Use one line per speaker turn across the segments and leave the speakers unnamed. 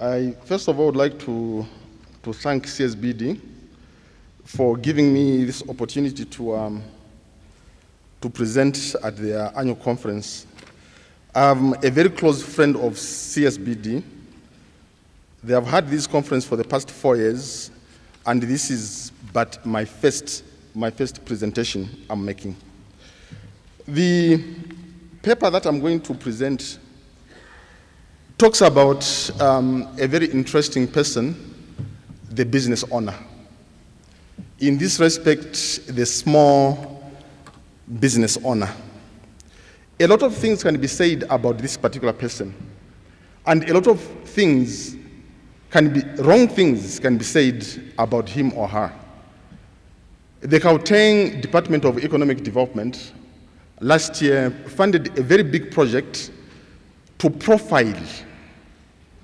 I first of all would like to thank CSBD for giving me this opportunity to present at their annual conference. I'm a very close friend of CSBD. They have had this conference for the past 4 years, and this is but my first presentation I'm making. The paper that I'm going to present talks about a very interesting person, the business owner. In this respect, the small business owner. A lot of things can be said about this particular person, and a lot of things wrong things can be said about him or her. The Gauteng Department of Economic Development last year funded a very big project to profile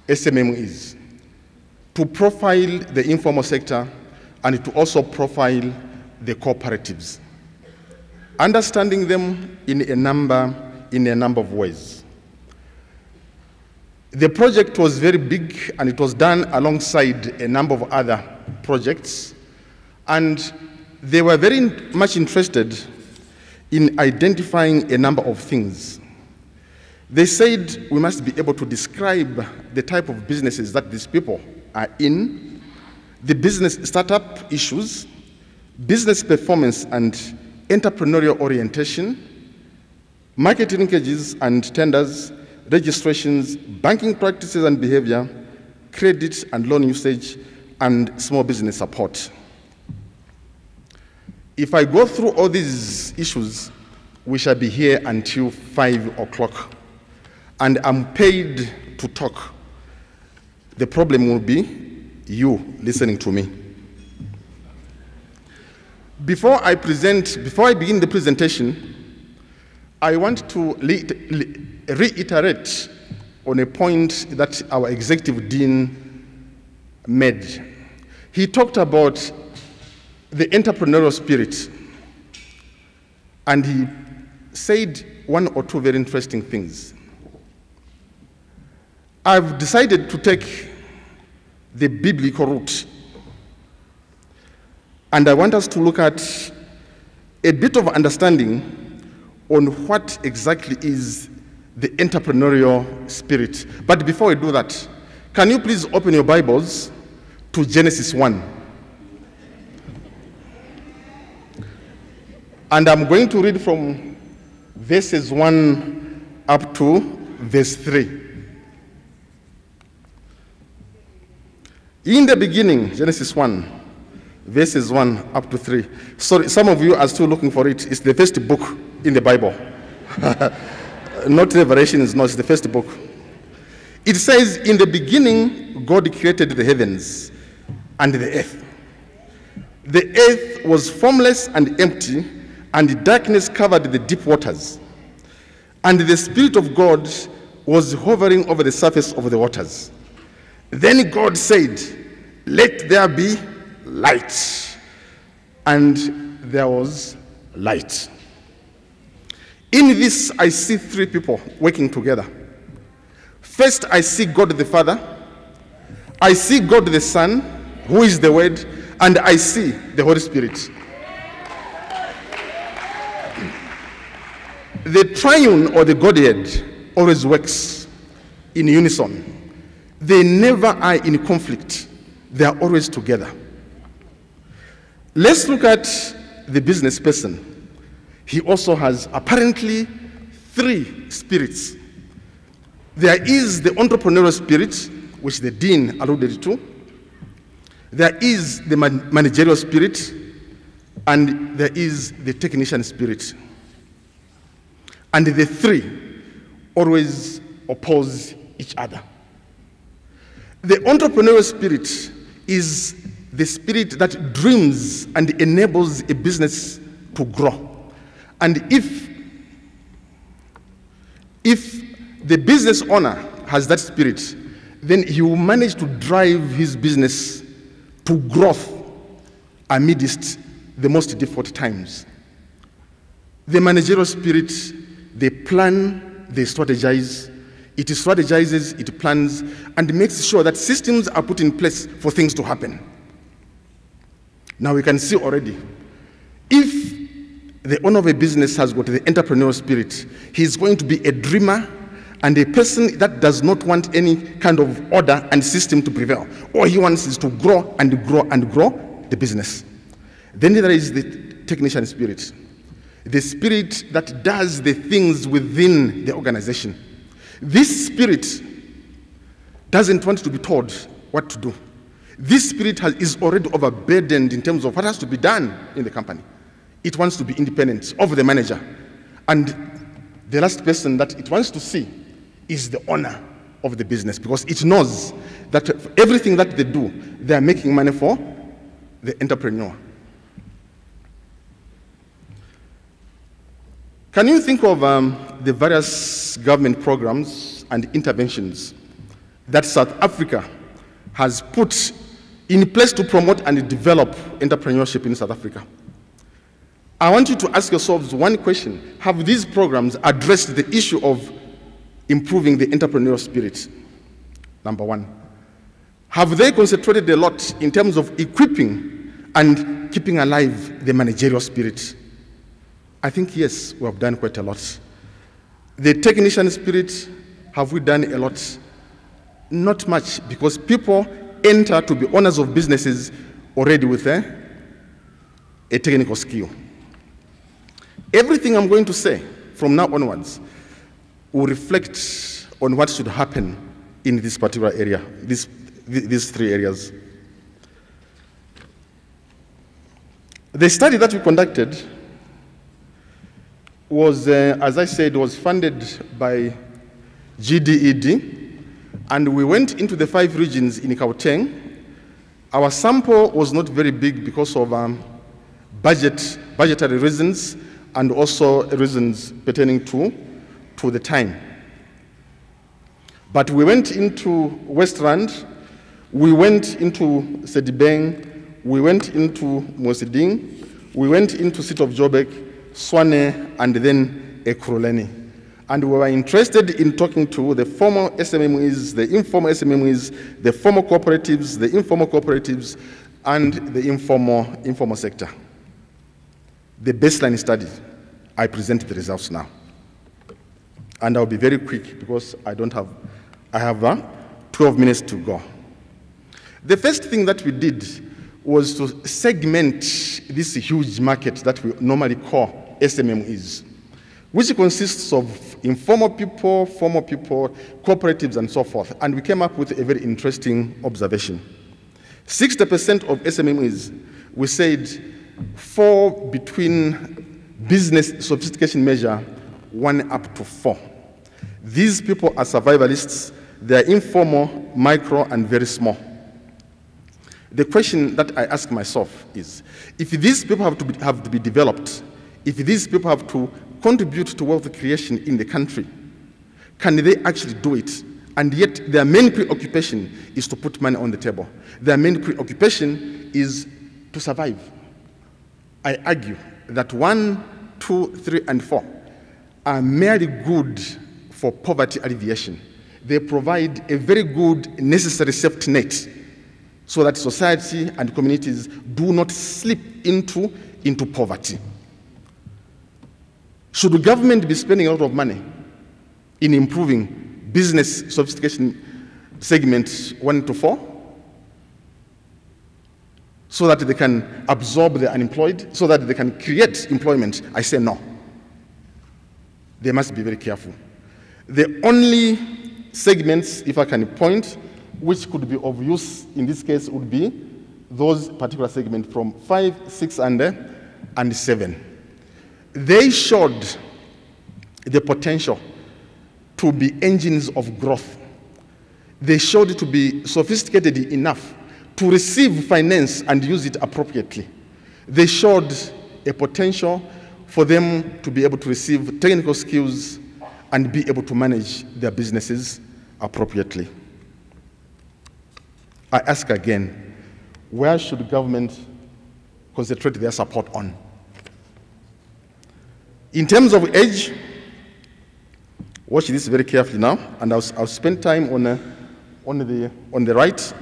SMMEs, to profile the informal sector, and to also profile the cooperatives, understanding them in a number of ways. The project was very big, and it was done alongside a number of other projects, and they were very much interested in identifying a number of things. They said we must be able to describe the type of businesses that these people are in, the business startup issues, business performance and entrepreneurial orientation, market linkages and tenders, registrations, banking practices and behavior, credit and loan usage, and small business support. If I go through all these issues, we shall be here until 5 o'clock. And I'm paid to talk. The problem will be you listening to me. Before I begin the presentation, I want to reiterate on a point that our executive dean made. He talked about the entrepreneurial spirit, and he said one or two very interesting things. I've decided to take the biblical route, and I want us to look at a bit of understanding on what exactly is the entrepreneurial spirit. But before we do that, can you please open your Bibles to Genesis 1? And I'm going to read from verses 1 up to verse 3. In the beginning, Genesis 1, verses 1 up to 3. Sorry, some of you are still looking for it. It's the first book in the Bible. Not Revelations, no, it's the first book. It says, in the beginning, God created the heavens and the earth. The earth was formless and empty, and darkness covered the deep waters. And the Spirit of God was hovering over the surface of the waters. Then God said, let there be light. And there was light. In this, I see three people working together. First, I see God the Father. I see God the Son, who is the Word, and I see the Holy Spirit. The triune or the Godhead always works in unison. They never are in conflict. They are always together. Let's look at the business person. He also has apparently three spirits. There is the entrepreneurial spirit, which the dean alluded to. There is the managerial spirit, and there is the technician spirit. And the three always oppose each other. The entrepreneurial spirit is the spirit that dreams and enables a business to grow. And if the business owner has that spirit, then he will manage to drive his business to growth amidst the most difficult times. The managerial spirit, they plan, they strategize, It strategizes, it plans, and makes sure that systems are put in place for things to happen. Now we can see already, if the owner of a business has got the entrepreneurial spirit, he's going to be a dreamer and a person that does not want any kind of order and system to prevail. All he wants is to grow and grow and grow the business. Then there is the technician spirit, the spirit that does the things within the organization. This spirit doesn't want to be told what to do. This spirit is already overburdened in terms of what has to be done in the company. It wants to be independent of the manager. And the last person that it wants to see is the owner of the business, because it knows that everything that they do, they are making money for the entrepreneur. Can you think of the various government programs and interventions that South Africa has put in place to promote and develop entrepreneurship in South Africa? I want you to ask yourselves one question. Have these programs addressed the issue of improving the entrepreneurial spirit? Number one. Have they concentrated a lot in terms of equipping and keeping alive the managerial spirit? I think yes, we have done quite a lot. The technician spirit, have we done a lot? Not much, because people enter to be owners of businesses already with a technical skill. Everything I'm going to say from now onwards will reflect on what should happen in this particular area, these three areas. The study that we conducted was, as I said, was funded by GDED, and we went into the 5 regions in Gauteng. Our sample was not very big because of budgetary reasons and also reasons pertaining to the time. But we went into Westland, we went into Sedibeng, we went into Mosiding, we went into City of Joburg, Swane, and then Ekurhuleni. And we were interested in talking to the formal SMMEs, the informal SMMEs, the formal cooperatives, the informal cooperatives, and the informal sector. The baseline study, I present the results now. And I'll be very quick because I have 12 minutes to go. The first thing that we did was to segment this huge market that we normally call SMMEs, which consists of informal people, formal people, cooperatives, and so forth. And we came up with a very interesting observation. 60% of SMMEs, we said, fall between business sophistication measure 1 up to 4. These people are survivalists. They are informal, micro, and very small. The question that I ask myself is, if these people have to be developed, if these people have to contribute to wealth creation in the country, can they actually do it? And yet their main preoccupation is to put money on the table. Their main preoccupation is to survive. I argue that 1, 2, 3, and 4 are merely good for poverty alleviation. They provide a very good necessary safety net so that society and communities do not slip into poverty. Should the government be spending a lot of money in improving business sophistication segment 1 to 4 so that they can absorb the unemployed, so that they can create employment? I say no. They must be very careful. The only segments, if I can point, which could be of use in this case would be those particular segments from 5, 6, and 7. They showed the potential to be engines of growth. They showed it to be sophisticated enough to receive finance and use it appropriately. They showed a potential for them to be able to receive technical skills and be able to manage their businesses appropriately. I ask again, where should government concentrate their support on? In terms of age, Watch this very carefully now, and I'll spend time on the right.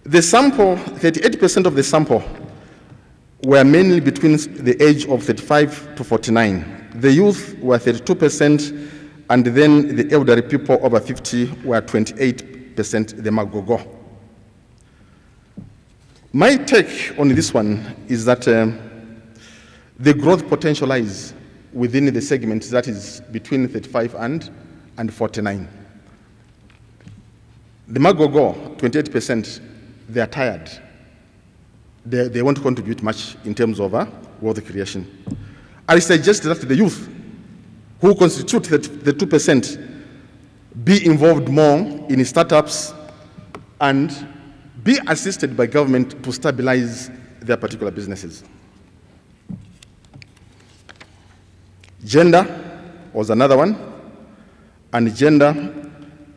The sample, 38% of the sample were mainly between the age of 35 to 49. The youth were 32%, and then the elderly people over 50 were 28%, the Magogo. My take on this one is that the growth potential lies within the segment that is between 35 and 49. The Magogo, 28%, they are tired. They won't contribute much in terms of wealth creation. I suggest that the youth who constitute the 2% be involved more in startups and be assisted by government to stabilize their particular businesses. Gender was another one, and gender,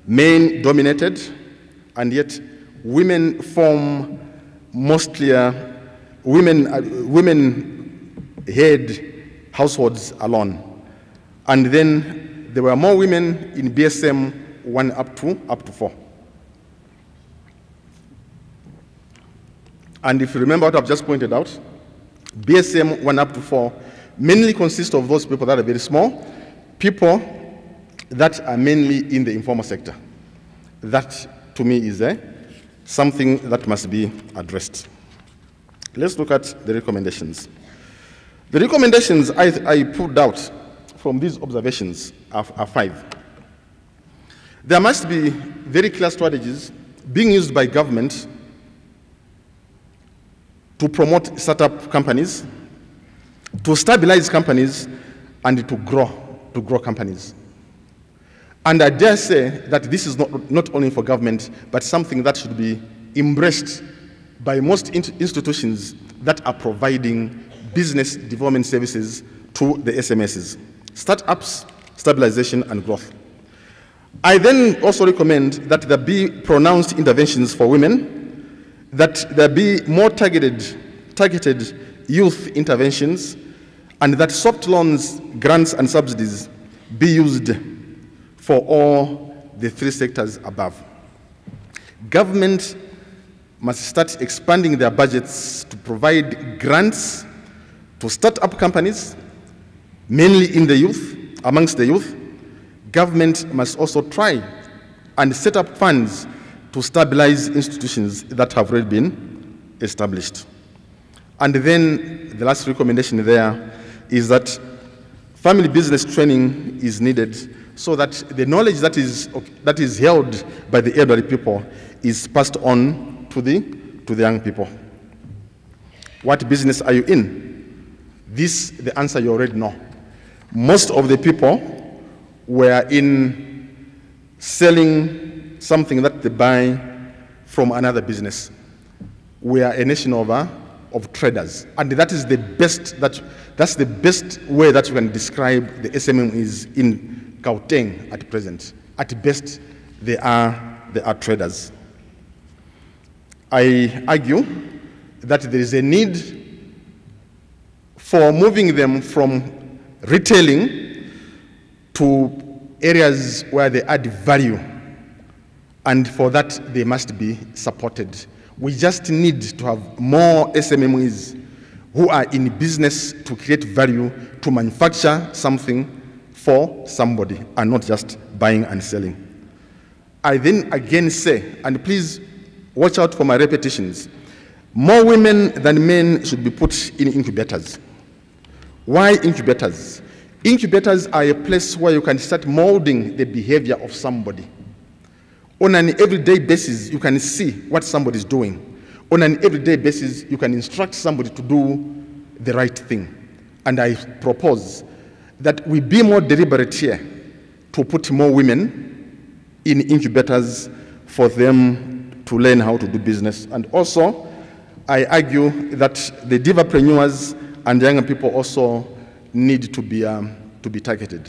men dominated, and yet women form mostly women head households alone. And then there were more women in BSM 1 up to 4. And if you remember what I've just pointed out, BSM 1 up to 4 mainly consists of those people that are very small, people that are mainly in the informal sector. That, to me, is something that must be addressed. Let's look at the recommendations. The recommendations I pulled out from these observations are 5. There must be very clear strategies being used by government to promote startup companies, to stabilize companies, and to grow companies. And I dare say that this is not only for government, but something that should be embraced by most institutions that are providing business development services to the SMSs. Startups, stabilization, and growth. I then also recommend that there be pronounced interventions for women, that there be more targeted youth interventions, and that soft loans, grants, and subsidies be used for all the 3 sectors above. Government must start expanding their budgets to provide grants to start-up companies, mainly in the youth, amongst the youth. Government must also try and set up funds to stabilize institutions that have already been established. And then the last recommendation there is that family business training is needed so that the knowledge that is held by the elderly people is passed on to the young people. What business are you in? The answer you already know. Most of the people were in selling something that they buy from another business. We are a nation of traders, and that is the best way that you can describe the SMMEs in Gauteng at present. At best, they are traders. I argue that there is a need for moving them from retailing to areas where they add value, and for that they must be supported. We just need to have more SMMEs who are in business to create value, to manufacture something for somebody, and not just buying and selling. I then again say, and please watch out for my repetitions, more women than men should be put in incubators. Why incubators? Incubators are a place where you can start molding the behavior of somebody. On an everyday basis, you can see what somebody is doing. On an everyday basis, you can instruct somebody to do the right thing. And I propose that we be more deliberate here to put more women in incubators for them to learn how to do business. And also, I argue that the divapreneurs and younger people also need to be targeted.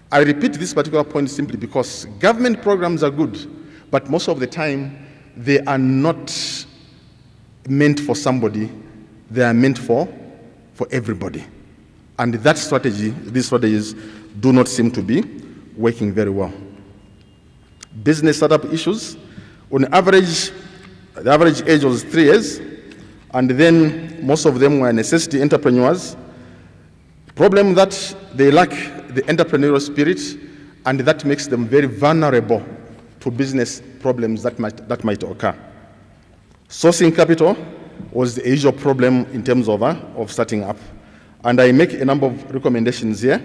I repeat this particular point simply because government programs are good, but most of the time they are not meant for somebody, they are meant for everybody. And that strategy, these strategies do not seem to be working very well. Business startup issues, on average, the average age was 3 years, and then most of them were necessity entrepreneurs. Problem that they lack the entrepreneurial spirit, and that makes them very vulnerable to business problems that might occur. Sourcing capital was the usual problem in terms of starting up. And I make a number of recommendations here.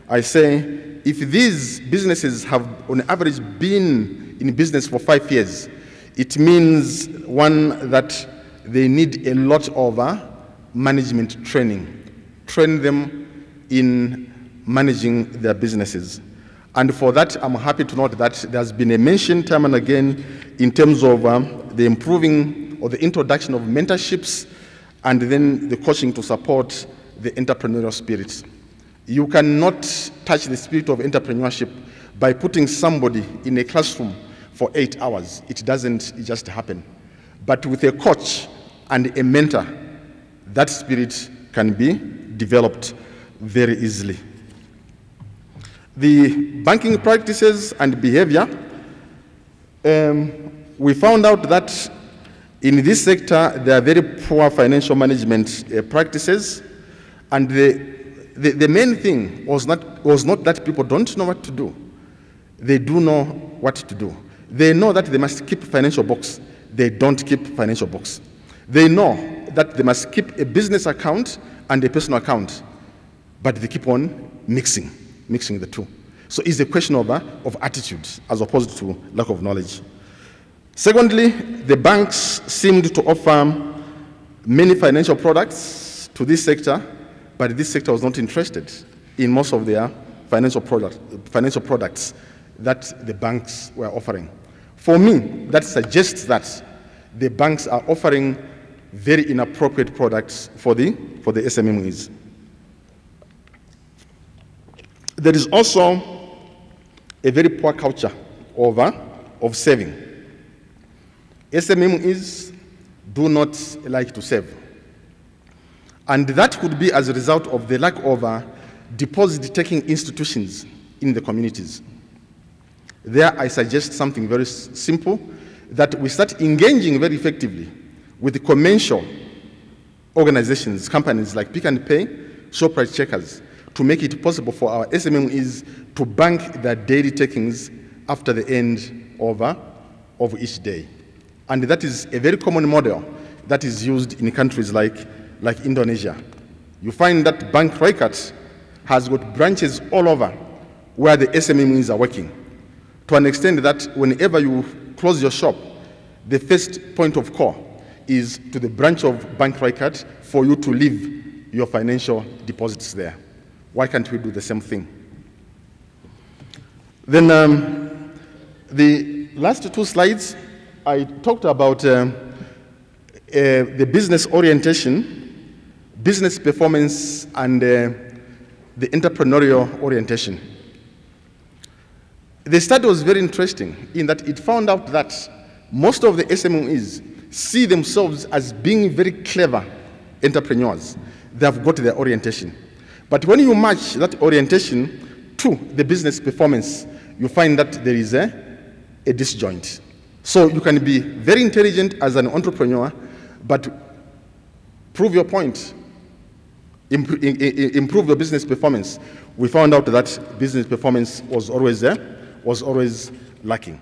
I say, if these businesses have on average been in business for 5 years, it means, one, that they need a lot of management training. Train them in managing their businesses. And for that, I'm happy to note that there's been a mention time and again in terms of the improving or the introduction of mentorships and then the coaching to support the entrepreneurial spirit. You cannot touch the spirit of entrepreneurship by putting somebody in a classroom for 8 hours. It doesn't just happen. But with a coach and a mentor, that spirit can be developed very easily. The banking practices and behavior, we found out that in this sector, there are very poor financial management practices, and the main thing was not that people don't know what to do. They do know what to do. They know that they must keep financial books. They don't keep financial books. They know that they must keep a business account and a personal account, but they keep on mixing the two. So it's a question of attitude as opposed to lack of knowledge. Secondly, the banks seemed to offer many financial products to this sector, but this sector was not interested in most of their financial products that the banks were offering. For me, that suggests that the banks are offering very inappropriate products for the SMMEs. There is also a very poor culture of saving. SMMEs do not like to save. And that could be as a result of the lack of deposit-taking institutions in the communities. There, I suggest something very simple, that we start engaging very effectively with the commercial organizations, companies like Pick and Pay, ShopRite Checkers, to make it possible for our SMMEs to bank their daily takings after the end of each day. And that is a very common model that is used in countries like Indonesia. You find that Bank Rakyat has got branches all over where the SMMEs are working, to an extent that whenever you close your shop, the first point of call is to the branch of Bank Rakyat for you to leave your financial deposits there. Why can't we do the same thing? Then the last 2 slides, I talked about the business orientation, business performance, and the entrepreneurial orientation. The study was very interesting in that it found out that most of the SMMEs see themselves as being very clever entrepreneurs. They have got their orientation. But when you match that orientation to the business performance, you find that there is a disjoint. So you can be very intelligent as an entrepreneur, but prove your point, improve your business performance. We found out that business performance was always lacking.